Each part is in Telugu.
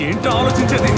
ఏంటో ఆలోచించేది.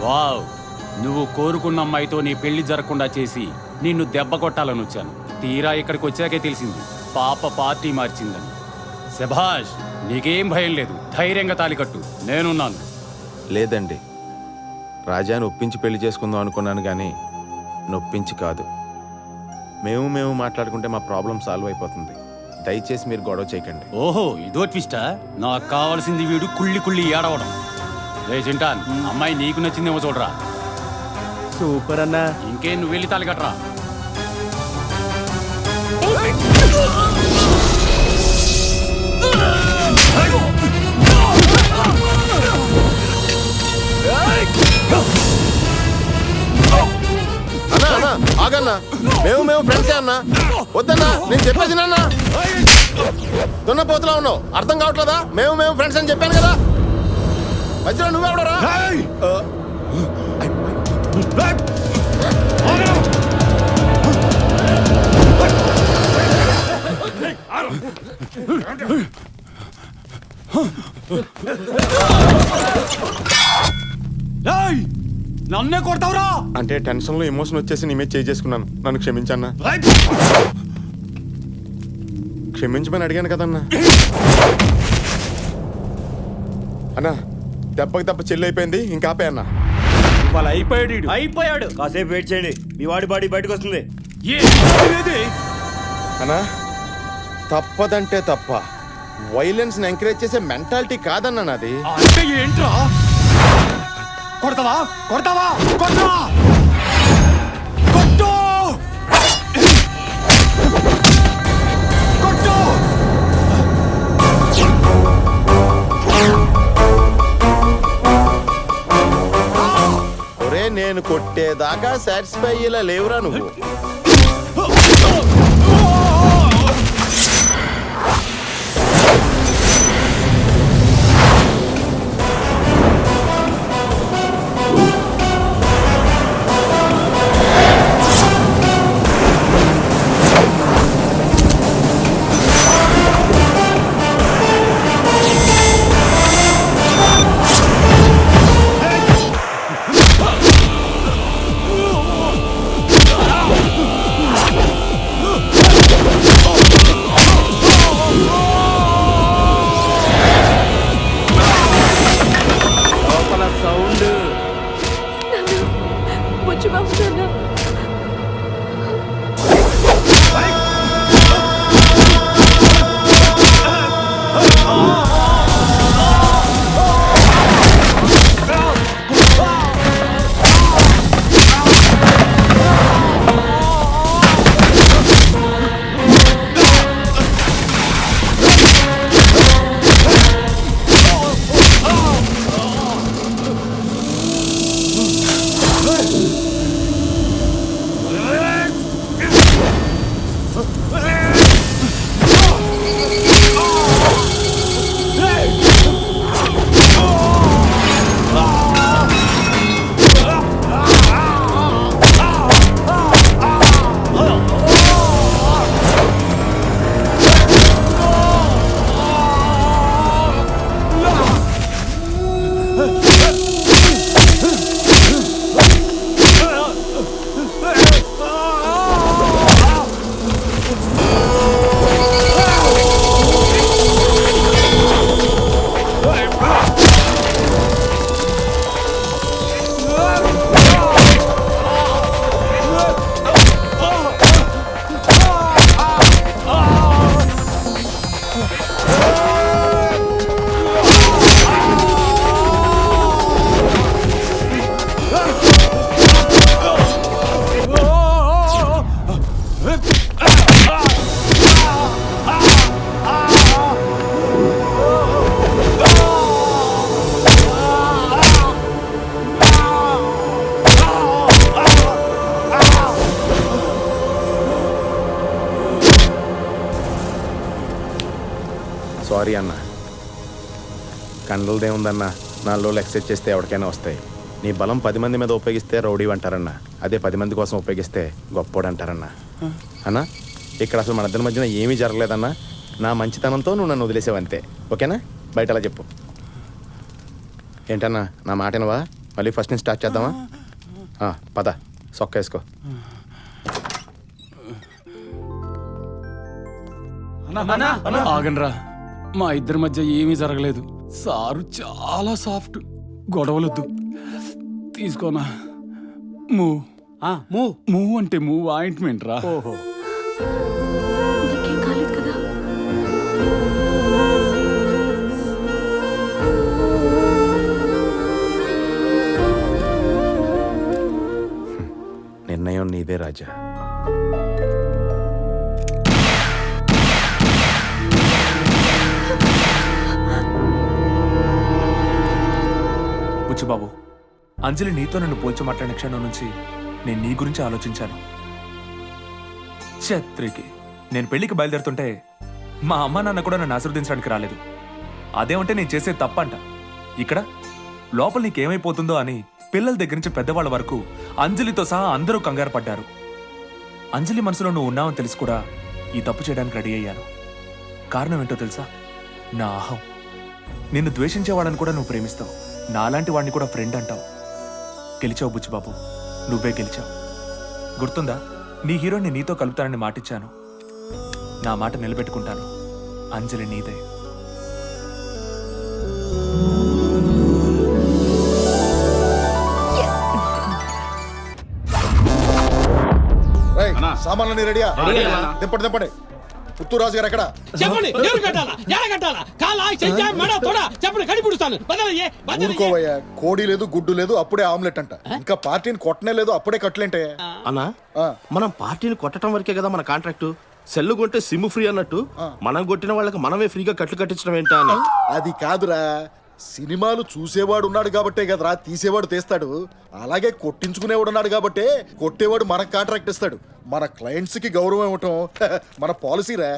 వావ్, నువ్వు కోరుకున్న అమ్మాయితో నీ పెళ్లి జరగకుండా చేసి నిన్ను దెబ్బ కొట్టాలని వచ్చాను. తీరా ఇక్కడికి వచ్చాకే తెలిసింది పాప పార్టీ మార్చిందని. శభాష్, నీకేం భయం లేదు, ధైర్యంగా తాలికట్టు, నేనున్నాను. లేదండి, రాజాని ఒప్పించి పెళ్లి చేసుకుందాం అనుకున్నాను కానీ నొప్పించి కాదు. మేము మాట్లాడుకుంటే మా ప్రాబ్లం సాల్వ్ అయిపోతుంది. దయచేసి మీరు గొడవ చేయకండి. ఓహో, ఇదో ట్విస్టా? నాకు కావాల్సింది వీడు కుళ్ళి కుళ్ళి ఏడవడం. రే చింటాన్, అమ్మాయి నీకు నచ్చిందేమో చూడరా. సూపర్ అన్నా. ఇంకేం, నువ్వు వెళ్ళి తాలికట్రా. అన్నా ఆగన్నా, మేము ఫ్రెండ్సే అన్నా. వద్దన్నా, నేను చెప్పేది నాన్న. దున్నపోతులా ఉన్నావు, అర్థం కావట్లేదా? మేము ఫ్రెండ్స్ అని చెప్పాను కదా. మధ్యలో నువ్వెవడరా? నన్నే కొడతావురా? అంటే టెన్షన్ లో ఎమోషన్ వచ్చేసి నీ మీద చేసుకున్నాను. నన్ను క్షమించన్నా. క్షమించమని అడిగాను కదన్నా. అన్నా, దెబ్బకి దెబ్బ చెల్లి అయిపోయింది, ఇంకా ఆపే అన్నా. వాళ్ళు అయిపోయాడు. కాసేపు వెయిట్ చేయండి, మీ వాడి బాడీ బయటకు వస్తుంది. అన్నా, తప్పదంటే తప్ప. వైలెన్స్ ని ఎంకరేజ్ చేసే మెంటాలిటీ కాదన్నా నాది. అంటే ఏంట్రా? కొడతావా? కొట్టు! ఒరే, నేను కొట్టేదాకా సాటిస్ఫై అయ్యేలా లేవురా నువ్వు. సారీ అన్న. కండ్లదేముందన్నా, 4 రోజులు ఎక్సైజ్ చేస్తే ఎవరికైనా వస్తాయి. నీ బలం 10 మంది మీద ఉపయోగిస్తే రౌడీ అంటారన్న, అదే 10 మంది కోసం ఉపయోగిస్తే గొప్పోడు అంటారన్న. అన్నా, ఇక్కడ అసలు మన ఇద్దరి మధ్యన ఏమీ జరగలేదన్నా. నా మంచితనంతో నువ్వు నన్ను వదిలేసావంతే. ఓకేనా? బయట అలా చెప్పు. ఏంటన్నా, నా మాటనవా? మళ్ళీ ఫస్ట్ నుంచి స్టార్ట్ చేద్దామా? పద, సొక్క వేసుకో. ఆగండ్రా, మా ఇద్దరి మధ్య ఏమీ జరగలేదు. సారు చాలా సాఫ్ట్, గొడవలొద్దు. తీసుకోనా. మూవ్ అంటే మూవ్ ఆయింట్మెంట్ రా. నీకేం కాలేదు కదా? నిర్ణయం నీదే రాజా. బుచ్చిబాబు, అంజలి నీతో నన్ను పోల్చి మాట్లాడిన క్షణం నుంచి నేను నీ గురించి ఆలోచించాను. ఛత్రికి నేను పెళ్లికి బయలుదేరుతుంటే మా అమ్మ నాన్న కూడా నన్ను ఆశీర్వదించడానికి రాలేదు. అదేమంటే నేను చేసేది తప్పంట. ఇక్కడ లోపల నీకేమైపోతుందో అని పిల్లల దగ్గర నుంచి పెద్దవాళ్ళ వరకు అంజలితో సహా అందరూ కంగారు పడ్డారు. అంజలి మనసులో నువ్వు ఉన్నావని తెలిసి కూడా ఈ తప్పు చేయడానికి రెడీ అయ్యాను. కారణం ఏంటో తెలుసా? నా అహం. నిన్ను ద్వేషించేవాళ్ళని కూడా నువ్వు ప్రేమిస్తావు, నాలాంటి వాడిని కూడా ఫ్రెండ్ అంటావు. గెలిచావు బుచ్చిబాబు, నువ్వే గెలిచావు. గుర్తుందా, నీ హీరోని నీతో కలుపుతానని మాటిచ్చాను. నా మాట నిలబెట్టుకుంటాను. అంజలి నీదే. సామాన్లు రెడీయా? దింపండి దింపండి. పుత్తూరు రాజు గారు ఎక్కడ? చెప్పండి. ఎవరు కట్టాలా? ఎలా కట్టాలా? కాలా చెయ్యా మెడ తోడ చెప్పండి, కడిపిడుస్తాను. ఊరుకోవయ్యా, కోడి లేదు గుడ్డు లేదు అప్పుడే ఆమ్లెట్ అంట. ఇంకా పార్టీని కొట్టనే లేదు అప్పుడే కట్లేంటే. అన్నా, మనం పార్టీని కొట్టడం వరకే కదా మన కాంట్రాక్టు. సెల్లు కొంటే సిమ్ ఫ్రీ అన్నట్టు మనం కొట్టిన వాళ్ళకి మనమే ఫ్రీగా కట్లు కట్టించడం ఏంటా అని. అది కాదురా, సినిమాలు చూసేవాడు ఉన్నాడు కాబట్టే కదరా తీసేవాడు తీస్తాడు. అలాగే కొట్టించుకునేవాడు ఉన్నాడు కాబట్టే కొట్టేవాడు మనకు కాంట్రాక్ట్ ఇస్తాడు. మన క్లయింట్స్ కి గౌరవం ఇవ్వటం మన పాలసీరా.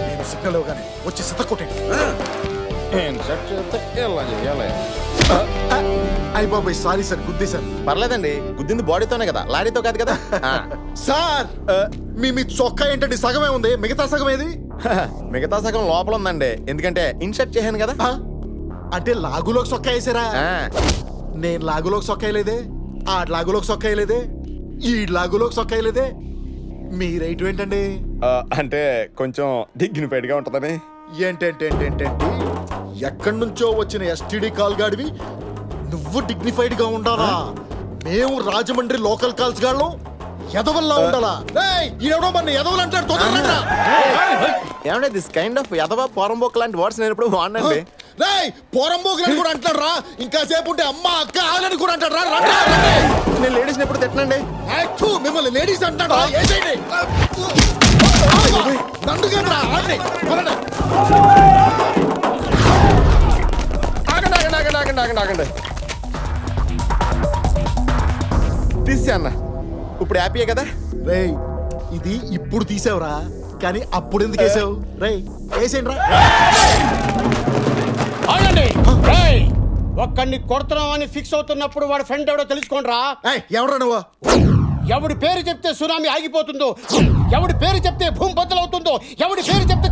నేను సిగ్నల్ ఇవ్వగానే వచ్చి సిత కొట్టండి. అయ్య బాబాయ్, సారీ సార్, గుద్దేశాను. పర్లేదండి, గుద్దింది బాడీతోనే కదా, లారీతో కాదు కదా. సార్, మీ చొక్కా ఏంటండి? సగమే ఉంది, మిగతా సగం ఏది? మిగతా సగం లోపల ఉందండి, ఎందుకంటే ఇన్సర్ట్ చేశాను కదా. అంటే లాగులోకి చొక్కా వేసారా? నేను లాగులోకి సొక్క వేయలేదే, ఆ లాగులోకి సొక్క వేయలేదే, ఈ లాగులోకి సొక్క వేయలేదే. మీ రైట్ ఏంటండి? అంటే కొంచెం డిగ్నిఫైడ్ గా ఉంటుందని. ఏంటేంటేంటేంటి, ఎక్కడి నుంచో వచ్చిన ఎస్టీడీ కాల్ గాడివి నువ్వు డిగ్నిఫైడ్ గా ఉండాలా? మేము రాజమండ్రి లోకల్ కాల్స్ గాళ్ళం ఎదవల్లా ఉండాలా? ఎవడో మన ఎదవలు అంటాడు. ఏమంటే దిస్ కైండ్ ఆఫ్ ఎదవ పోరంబోక్ లాంటి వర్డ్స్ నేను ఎప్పుడు వాడినండి. పోరంబోకులని కూడా అంటాడు రా. ఇంకా సేపు ఉంటే అమ్మ అక్క ఆలని కూడా అంటాడు రా. నేను లేడీస్ ఎప్పుడు తిట్టనండి. మిమ్మల్ని లేడీస్ అంటాడు. నన్ను కాదురా, ఆడండి. ఆగండి తీసే అన్న, ఇప్పుడు హ్యాపీయే కదా? రేయ్, ఇది ఇప్పుడు తీసావురా, కానీ అప్పుడు ఎందుకు వేసావు? రేయ్ వేసేయండి రా. ఒక్కడిని కొడుతున్నాం అని ఫిక్స్ అవుతున్నప్పుడు వాడు ఫ్రెండ్ ఎవడో తెలుసుకోండి రా. ఎవరా నువ్వు? ఎవడి పేరు చెప్తే సునామీ ఆగిపోతుందో, ఎవడి పేరు చెప్తే భూమి బద్దలవుతుందో, ఎవడి పేరు చెప్తే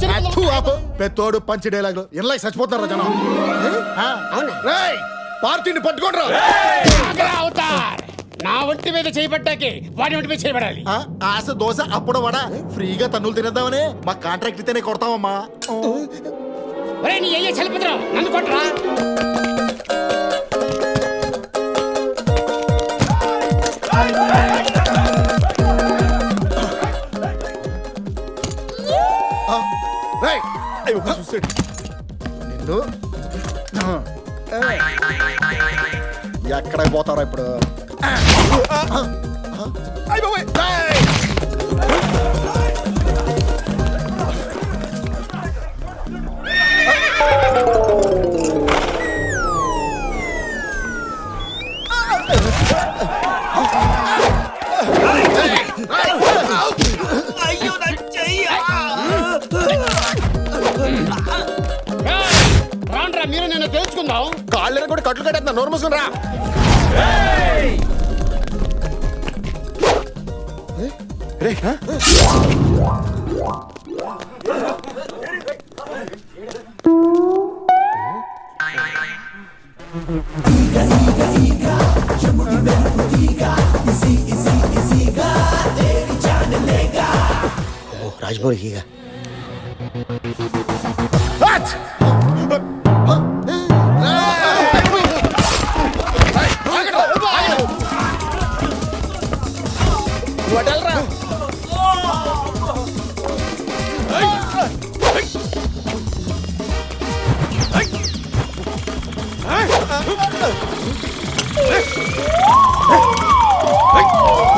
పెత్తోడు పంచి డైలాగ్ ఇలా చచ్చిపోతారా జనం. పార్టీని పట్టుకోండి రా. అవుతార్ నా ఒంటి మీద చేయబడ్డాకే వాడి ఒంటి మీద చేయబడాలి. ఆశ దోశ అప్పుడు వడ ఫ్రీగా తన్నులు తినేద్దామని మా కాంట్రాక్ట్ ఇతేనే కొడతామమ్మా. నీ అయ్యే చలిపోతురా, నన్ను కొట్టరా. నిన్ను ఎక్కడికి పోతారా ఇప్పుడు? కట్లు కట్టేస్తున్నా నోరు మూసుకుని రా రే రాజమౌళి ఈగ Hey!